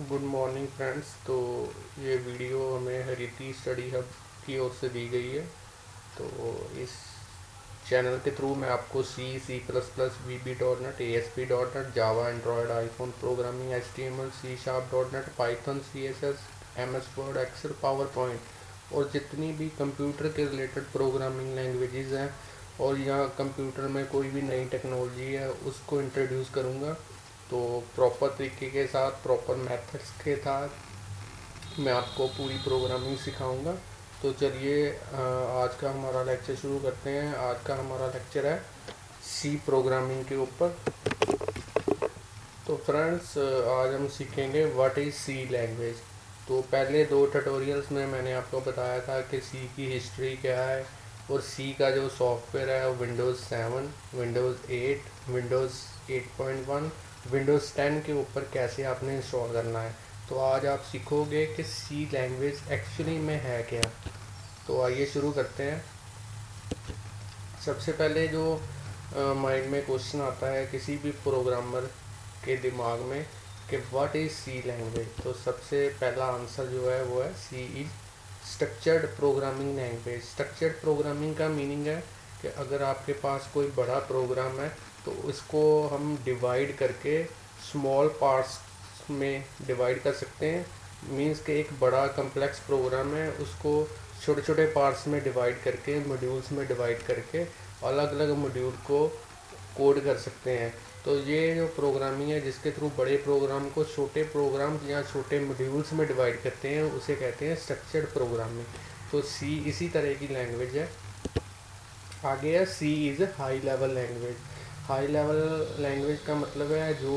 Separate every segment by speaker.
Speaker 1: Good morning friends. तो ये video हमें हरिती स्टडी हब की ओर से दी गई है। तो इस चैनल के थ्रू मैं आपको C plus plus VB.NET ASP.NET Java Android iPhone programming HTML C#.NET Python CSS MS Word Excel PowerPoint और जितनी भी कंप्यूटर के रिलेटेड प्रोग्रामिंग लैंग्वेजेस हैं और या कंप्यूटर में कोई भी नई टेक्नोलॉजी है उसको इंट्रोड्यूस करूँगा। तो प्रॉपर तरीके के साथ प्रॉपर मेथड्स के साथ मैं आपको पूरी प्रोग्रामिंग सिखाऊंगा। तो चलिए आज का हमारा लेक्चर शुरू करते हैं। आज का हमारा लेक्चर है सी प्रोग्रामिंग के ऊपर। तो फ्रेंड्स आज हम सीखेंगे व्हाट इज़ सी लैंग्वेज। तो पहले दो ट्यूटोरियल्स में मैंने आपको बताया था कि सी की हिस्ट्री क्या है और सी का जो सॉफ्टवेयर है विंडोज़ 7, विंडोज़ 8, विंडोज़ 8.1, विंडोज़ 10 के ऊपर कैसे आपने इंस्टॉल करना है। तो आज आप सीखोगे कि सी लैंग्वेज एक्चुअली में है क्या। तो आइए शुरू करते हैं। सबसे पहले जो माइंड में क्वेश्चन आता है किसी भी प्रोग्रामर के दिमाग में कि व्हाट इज़ सी लैंग्वेज, तो सबसे पहला आंसर जो है वो है C is structured programming language. Structured programming का मीनिंग है कि अगर आपके पास कोई बड़ा प्रोग्राम है तो इसको हम डिवाइड करके स्मॉल पार्ट्स में डिवाइड कर सकते हैं। मीन्स कि एक बड़ा कम्प्लेक्स प्रोग्राम है उसको छोटे छोटे पार्ट्स में डिवाइड करके मॉड्यूल्स में डिवाइड करके अलग अलग मॉड्यूल को कोड कर सकते हैं। तो ये जो प्रोग्रामिंग है जिसके थ्रू बड़े प्रोग्राम को छोटे प्रोग्राम या छोटे मॉड्यूल्स में डिवाइड करते हैं उसे कहते हैं स्ट्रक्चर्ड प्रोग्रामिंग। तो सी इसी तरह की लैंग्वेज है। आगे है C is high level language. High level language का मतलब है जो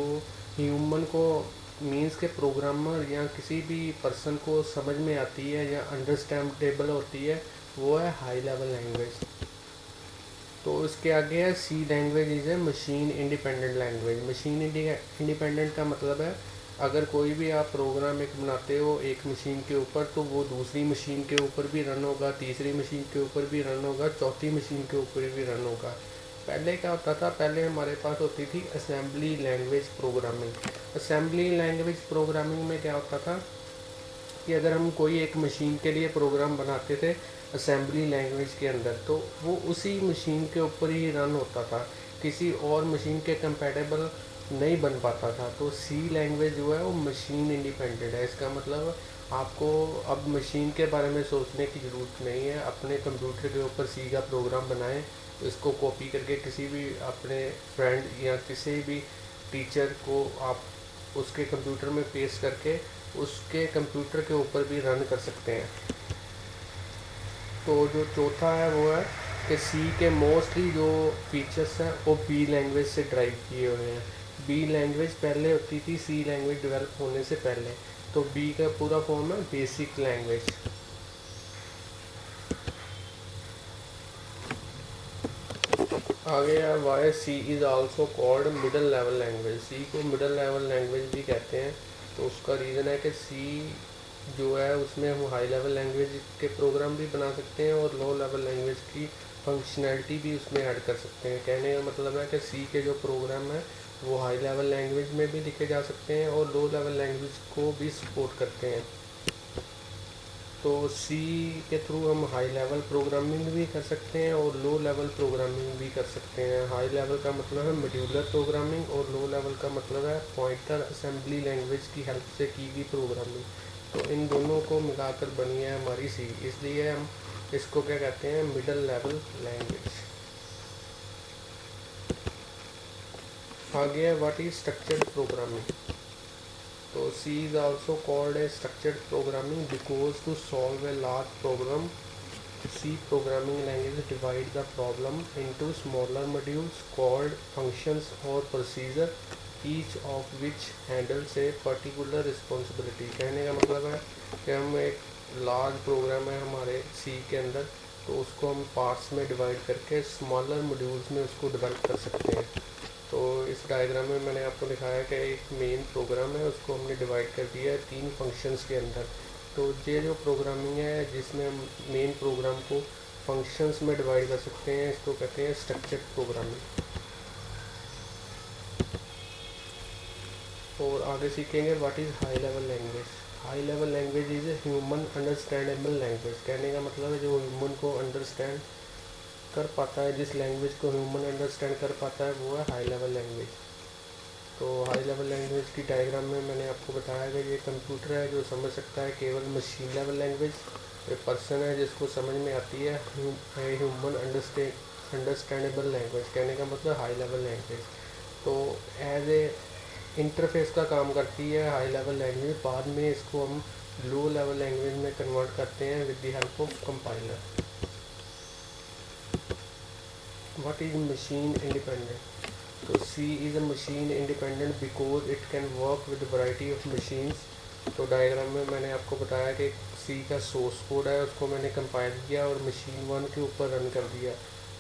Speaker 1: ह्यूमन को मीन्स के प्रोग्रामर या किसी भी पर्सन को समझ में आती है या अंडरस्टैंडेबल होती है, वो है हाई लेवल लैंग्वेज। तो इसके आगे है सी लैंग्वेज इज़ है machine independent language. Machine independent का मतलब है अगर कोई भी आप प्रोग्राम एक बनाते हो एक मशीन के ऊपर तो वो दूसरी मशीन के ऊपर भी रन होगा, तीसरी मशीन के ऊपर भी रन होगा, चौथी मशीन के ऊपर भी रन होगा। पहले क्या होता था, पहले हमारे पास होती थी assembly language programming. Assembly language programming में क्या होता था कि अगर हम कोई एक मशीन के लिए प्रोग्राम बनाते थे असेंबली लैंग्वेज के अंदर तो वो उसी मशीन के ऊपर ही रन होता था, किसी और मशीन के कंपैटिबल नहीं बन पाता था। तो सी लैंग्वेज जो है वो मशीन इंडिपेंडेंट है। इसका मतलब आपको अब मशीन के बारे में सोचने की ज़रूरत नहीं है। अपने कंप्यूटर के ऊपर सी का प्रोग्राम बनाएं, इसको कॉपी करके किसी भी अपने फ्रेंड या किसी भी टीचर को आप उसके कंप्यूटर में पेस्ट करके उसके कंप्यूटर के ऊपर भी रन कर सकते हैं। तो जो चौथा है वो है कि सी के मोस्टली जो फीचर्स हैं वो बी लैंग्वेज से ड्राइव किए हुए हैं। बी लैंग्वेज पहले होती थी सी लैंग्वेज डेवलप होने से पहले। तो बी का पूरा फॉर्म है बेसिक लैंग्वेज। आगे है why C is also called middle level language. C को मिडल लेवल लैंग्वेज भी कहते हैं। तो उसका रीज़न है कि सी जो है उसमें हम हाई लेवल लैंग्वेज के प्रोग्राम भी बना सकते हैं और लो लेवल लैंग्वेज की फंक्शनैलिटी भी उसमें ऐड कर सकते हैं। कहने का मतलब है कि सी के जो प्रोग्राम है वो हाई लेवल लैंग्वेज में भी लिखे जा सकते हैं और लो लेवल लैंग्वेज को भी सपोर्ट करते हैं। तो सी के थ्रू हम हाई लेवल प्रोग्रामिंग भी कर सकते हैं और लो लेवल प्रोग्रामिंग भी कर सकते हैं। हाई लेवल का मतलब है मॉड्यूलर प्रोग्रामिंग और लो लेवल का मतलब है पॉइंटर असेंबली लैंग्वेज की हेल्प से की गई प्रोग्रामिंग। तो इन दोनों को मिलाकर बनी है हमारी सी, इसलिए हम इसको क्या कहते हैं, मिडल लेवल लैंग्वेज। आगे है व्हाट इज स्ट्रक्चर्ड प्रोग्रामिंग। तो C is also called a structured programming because to solve a large problem, C programming language divide the problem into smaller modules called functions or procedure, each of which handles a particular responsibility। कहने का मतलब है कि हम एक large programme है हमारे C के अंदर तो उसको हम पार्ट्स में डिवाइड करके स्मॉलर मॉड्यूल्स में उसको डेवलप कर सकते हैं। तो इस डायग्राम में मैंने आपको दिखाया कि एक मेन प्रोग्राम है उसको हमने डिवाइड कर दिया है 3 फंक्शंस के अंदर। तो ये जो प्रोग्रामिंग है जिसमें हम मेन प्रोग्राम को फंक्शंस में डिवाइड कर सकते हैं इसको कहते हैं स्ट्रक्चर्ड प्रोग्रामिंग। और आगे सीखेंगे what is high level language. High level language is a human understandable language. कहने का मतलब है जो ह्यूमन को अंडरस्टैंड कर पाता है, जिस लैंग्वेज को ह्यूमन अंडरस्टैंड कर पाता है वो है हाई लेवल लैंग्वेज। तो हाई लेवल लैंग्वेज की डायग्राम में मैंने आपको बताया कि ये कंप्यूटर है जो समझ सकता है केवल मशीन लेवल लैंग्वेज। ये पर्सन है जिसको समझ में आती है ह्यूमन अंडरस्टैंडेबल लैंग्वेज। कहने का मतलब हाई लेवल लैंग्वेज। तो एज ए इंटरफेस का काम करती है हाई लेवल लैंग्वेज। बाद में इसको हम लो लेवल लैंग्वेज में कन्वर्ट करते हैं with the help of compiler. What is machine independent? तो C is a machine independent because it can work with variety of machines. तो डायग्राम में मैंने आपको बताया कि C का सोर्स कोड है, उसको मैंने कंपाइल किया और मशीन 1 के ऊपर रन कर दिया।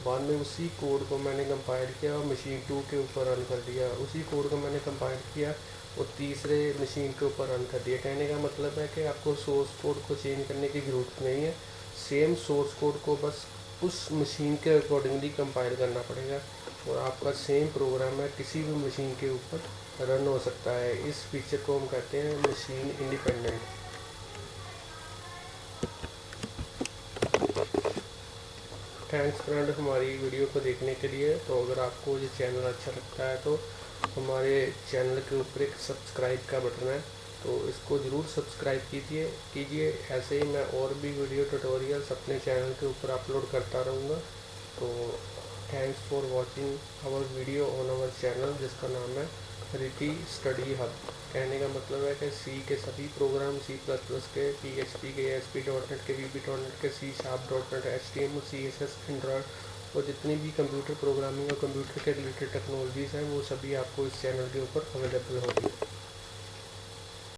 Speaker 1: बाद में उसी कोड को मैंने कंपाइल किया और मशीन 2 के ऊपर रन कर दिया। उसी कोड को मैंने कंपाइल किया और तीसरे मशीन के ऊपर रन कर दिया। कहने का मतलब है कि आपको सोर्स कोड को चेंज करने की ज़रूरत नहीं है। सेम सोर्स कोड को बस उस मशीन के अकॉर्डिंगली कंपाइल करना पड़ेगा और आपका सेम प्रोग्राम है किसी भी मशीन के ऊपर रन हो सकता है। इस फीचर को हम कहते हैं मशीन इंडिपेंडेंट। थैंक्स फ्रेंड हमारी वीडियो को देखने के लिए। तो अगर आपको ये चैनल अच्छा लगता है तो हमारे चैनल के ऊपर एक सब्सक्राइब का बटन है, तो इसको ज़रूर सब्सक्राइब कीजिए। ऐसे ही मैं और भी वीडियो ट्यूटोरियल्स अपने चैनल के ऊपर अपलोड करता रहूँगा। तो thanks for watching our video on our channel जिसका नाम है रिटी स्टडी हब। कहने का मतलब है कि C के सभी प्रोग्राम, C++ के, PHP के, ASP.NET के, VB.NET के, C#.NET, HTML, CSS, एंड्रॉयड और जितनी भी कंप्यूटर प्रोग्रामिंग और कंप्यूटर के रिलेटेड टेक्नोलॉजीज़ हैं वो सभी आपको इस चैनल के ऊपर अवेलेबल होगी।